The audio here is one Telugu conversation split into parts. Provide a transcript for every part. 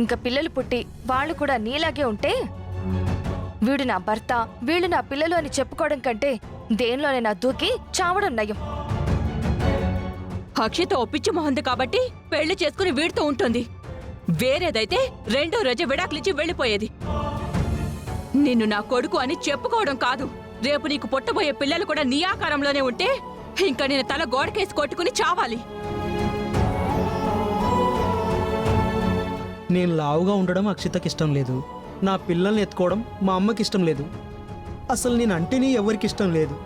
ఇంకా పిల్లలు పుట్టి వాళ్ళు కూడా నీలాగే ఉంటే వీడు నా భర్త వీళ్ళు నా పిల్లలు అని చెప్పుకోవడం కంటే దేనిలోనైనా దూకి చావడం నయం. అక్షిత ఒప్పించి మొహంది కాబట్టి పెళ్లి చేసుకుని వీడితో ఉంటుంది. వేరేదైతే రెండో రోజు విడాకులిచ్చి వెళ్ళిపోయేది. నిన్ను నా కొడుకు అని చెప్పుకోవడం కాదు, రేపు నీకు పుట్టబోయే పిల్లలు కూడా నీ ఆకారంలోనే ఉంటే ఇంకా నేను తల గోడకేసి కొట్టుకుని చావాలి. నేను లావుగా ఉండడం అక్షితకి ఇష్టం లేదు. నా పిల్లల్ని ఎత్తుకోవడం మా అమ్మకి ఇష్టం లేదు. అసలు నేనంటేనే ఎవరికి ఇష్టం లేదు.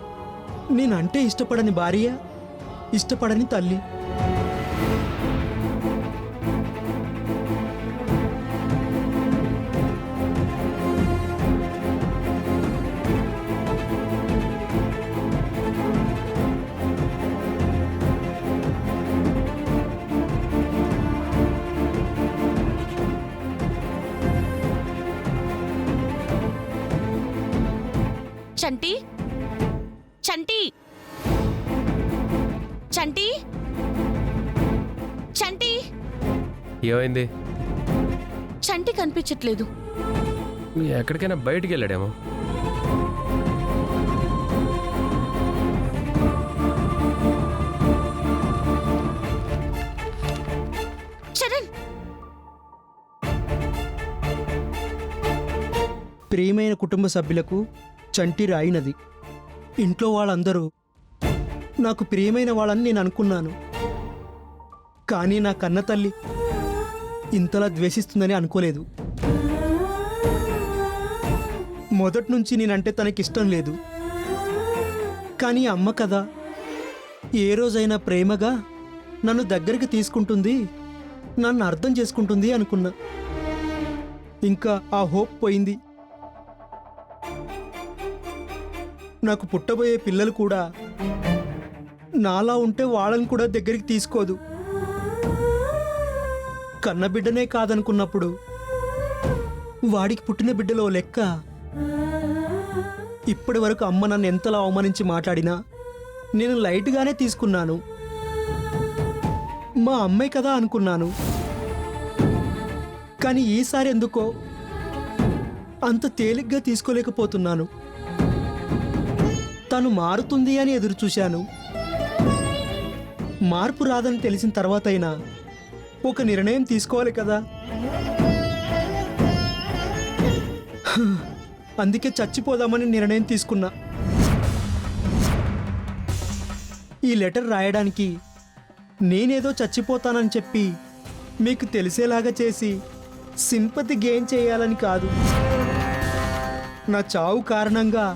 నేనంటే ఇష్టపడని భార్య, ఇష్టపడని తల్లి. చంటి చంటి చంటి చంటి ఏమైంది? చంటి కనిపించట్లేదు. ఎక్కడికైనా బయటికి వెళ్ళాడేమో. చరణ్, ప్రియమైన కుటుంబ సభ్యులకు చంటి రాయినది. ఇంట్లో వాళ్ళందరూ నాకు ప్రియమైన వాళ్ళని నేను అనుకున్నాను. కానీ నా కన్న తల్లి ఇంతలా ద్వేషిస్తుందని అనుకోలేదు. మొదటి నుంచి నేనంటే తనకిష్టం లేదు. కానీ అమ్మ కదా, ఏ రోజైనా ప్రేమగా నన్ను దగ్గరికి తీసుకుంటుంది, నన్ను అర్థం చేసుకుంటుంది అనుకున్నా. ఇంకా ఆ హోప్ పోయింది. నాకు పుట్టబోయే పిల్లలు కూడా నాలా ఉంటే వాళ్ళని కూడా దగ్గరికి తీసుకోదు. కన్నబిడ్డనే కాదనుకున్నప్పుడు వాడికి పుట్టిన బిడ్డలో లెక్క. ఇప్పటి వరకు అమ్మ నన్ను ఎంతలా అవమానించి మాట్లాడినా నేను లైట్గానే తీసుకున్నాను. మా అమ్మాయి కదా అనుకున్నాను. కానీ ఈసారి ఎందుకో అంత తేలిగ్గా తీసుకోలేకపోతున్నాను. తను మారుతుంది అని ఎదురు చూశాను. మార్పు రాదని తెలిసిన తర్వాతైనా ఒక నిర్ణయం తీసుకోవాలి కదా. అందుకే చచ్చిపోదామని నిర్ణయం తీసుకున్నా. ఈ లెటర్ రాయడానికి నేనేదో చచ్చిపోతానని చెప్పి మీకు తెలిసేలాగా చేసి సింపతి గెయిన్ చేయాలని కాదు. నా చావు కారణంగా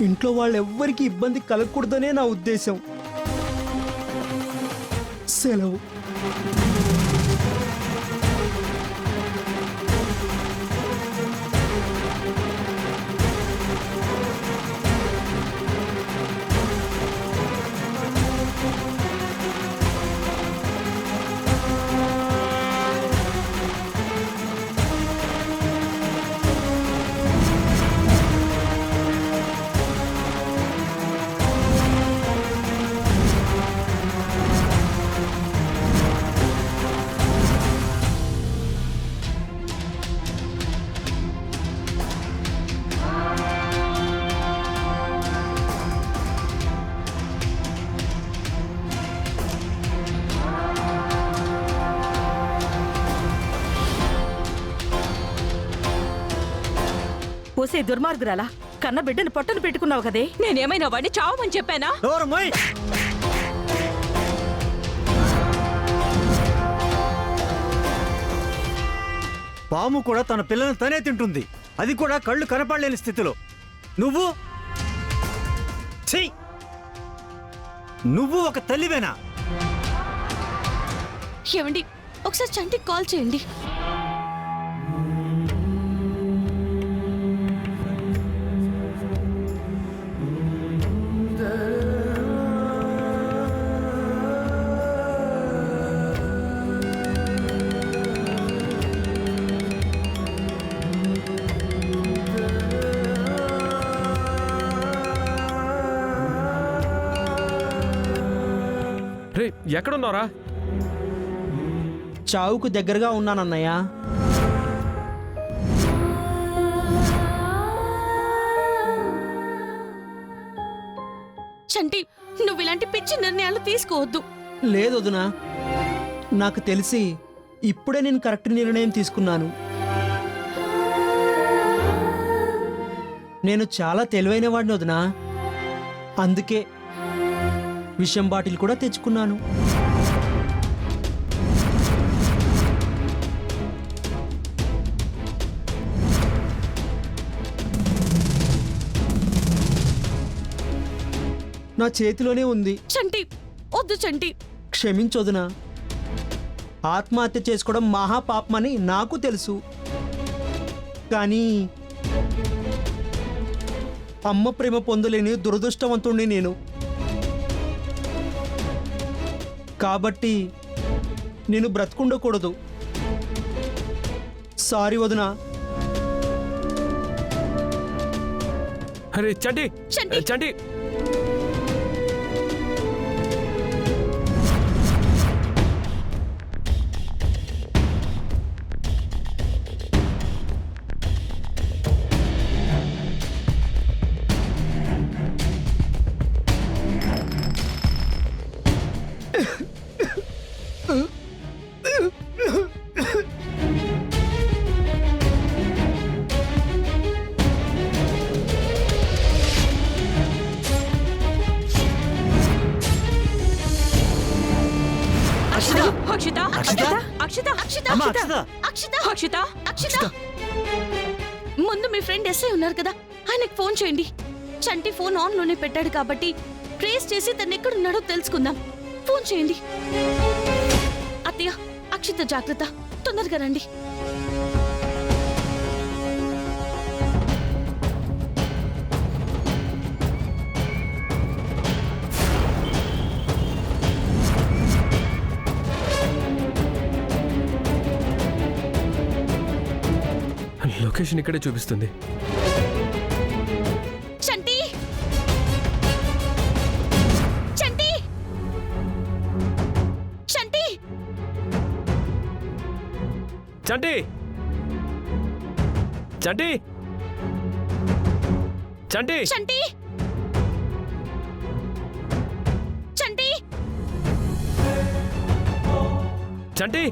ఇంట్లో వాళ్ళెవ్వరికీ ఇబ్బంది కలగకూడదనే నా ఉద్దేశం. సెలవు. పోసే దుర్మార్గురాలా, కన్న బిడ్డను పొట్టను పెట్టుకున్నావు కదే. నేనేమైనా వాడిని చావమని చెప్పానా? పాము కూడా తన పిల్లలను తనే తింటుంది, అది కూడా కళ్ళు కనపడలేని స్థితిలో. నువ్వు ఒక తల్లివేనా? ఏమండి, ఒకసారి చంటికి కాల్ చేయండి. రే, ఎక్కడున్నారా? చావుకు దగ్గరగా ఉన్నానన్నయ్య. చంటి, నువ్వు ఇలాంటి పిచ్చి నిర్ణయాలు తీసుకోవద్దు. లేదు వదినా, నాకు తెలిసి ఇప్పుడే నేను కరెక్ట్ నిర్ణయం తీసుకున్నాను. నేను చాలా తెలివైన వాడిని వదినా, అందుకే విషం బాటిల్ కూడా తెచ్చుకున్నాను. నా చేతిలోనే ఉంది. చంటి, వద్దు చంటి. క్షమించొదునా, ఆత్మహత్య చేసుకోవడం మహాపాపమని నాకు తెలుసు. కానీ అమ్మ ప్రేమ పొందలేని దురదృష్టవంతుణ్ణి నేను. కాబట్టి నేను బ్రతుకుండకూడదు. సారీ వదినా. అరే చంటి, చంటి. చంటి, అక్షిత, అక్షిత? అక్షిత, అక్షిత, అమ్మా, అక్షిత, అక్షిత! అక్షిత, అక్షిత. ముందు మీ ఫ్రెండ్ ఎస్ఐ ఉన్నారు కదా, ఆయనకు ఫోన్ చేయండి. చంటి ఫోన్ ఆన్ లోనే పెట్టాడు కాబట్టి ట్రేస్ చేసి తను ఎక్కడున్నాడో తెలుసుకుందాం. ఫోన్ చేయండి. అత్తయ్య, అక్షిత జాగ్రత్త, తొందరగా రండి. లొకేషన్ ఇక్కడే చూపిస్తుంది. చంటి, చంటి, చంటి, చంటి, చంటి, చంటి, చంటి, చంటి, చంటి,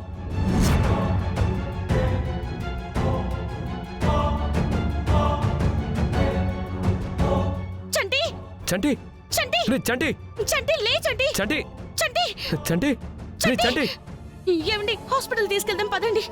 చంటి, చంటి, చంటి, రే చంటి, చంటి, లే చంటి, చంటి, చంటి, చంటి, రే చంటి. ఏమండి, హాస్పిటల్ తీసుకెళ్దాం పదండి.